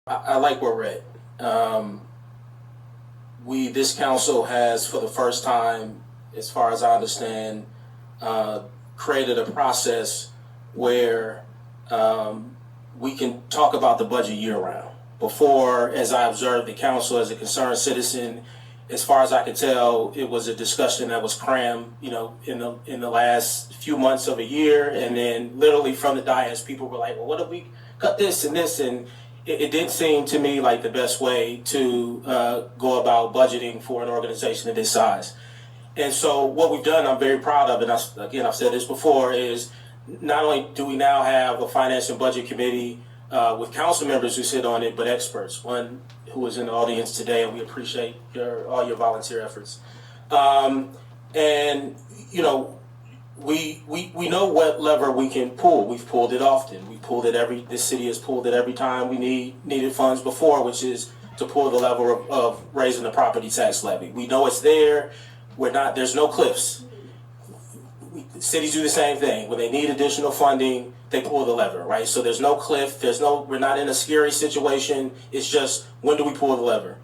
I like where we're at. This council has, for the first time, as far as I understand, created a process where we can talk about the budget year round. Before, as I observed the council as a concerned citizen, as far as I could tell, it was a discussion that was crammed, in the last few months of a year, and then literally from the dais, people were like, "Well, what if we cut this and this?" And it didn't seem to me like the best way to go about budgeting for an organization of this size. And so what we've done, I'm very proud of, and I've said this before, is not only do we now have a finance and budget committee with council members who sit on it, but experts. One who is in the audience today, and we appreciate all your volunteer efforts. And we know what lever we can pull. We've pulled it often. We pulled it this city has pulled it every time we needed funds before, which is to pull the lever of raising the property tax levy. We know it's there. There's no cliffs. Cities do the same thing. When they need additional funding, they pull the lever, right? So there's no cliff. We're not in a scary situation. It's just, when do we pull the lever?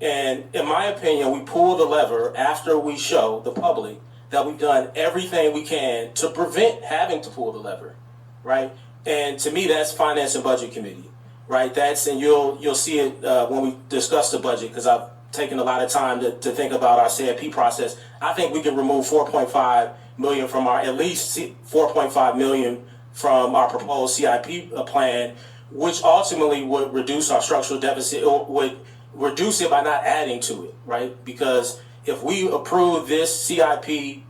And in my opinion, we pull the lever after we show the public that we've done everything we can to prevent having to pull the lever, right? And to me, that's Finance and Budget Committee, right? And you'll see it when we discuss the budget, because I've taken a lot of time to think about our CIP process. I think we can remove $4.5 million from at least $4.5 million from our proposed CIP plan, which ultimately would reduce our structural deficit, or would reduce it by not adding to it, right? Because if we approve this CIP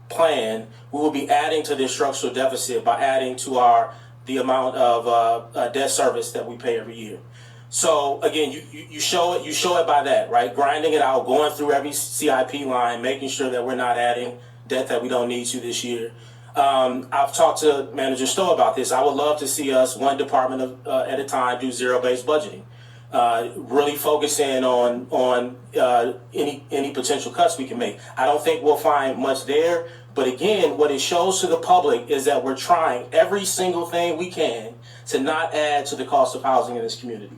plan, we will be adding to this structural deficit by adding to the amount of debt service that we pay every year. So again, you show it by that, right? Grinding it out, going through every CIP line, making sure that we're not adding debt that we don't need to this year. I've talked to Manager Stowe about this. I would love to see us, one department at a time, do zero-based budgeting. Really focusing on any potential cuts we can make. I don't think we'll find much there, but again, what it shows to the public is that we're trying every single thing we can to not add to the cost of housing in this community.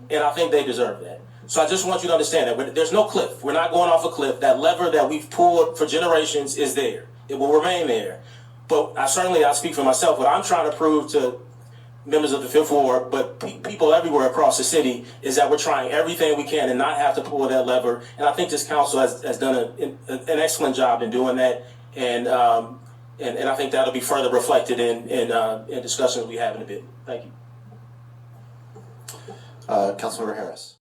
And I think they deserve that. So I just want you to understand that there's no cliff. We're not going off a cliff. That lever that we've pulled for generations is there. It will remain there. But I speak for myself. What I'm trying to prove to members of the Fifth Ward, but people everywhere across the city, is that we're trying everything we can and not have to pull that lever. And I think this council has done an excellent job in doing that. And I think that'll be further reflected in discussions we have in a bit. Thank you. Councilmember Harris.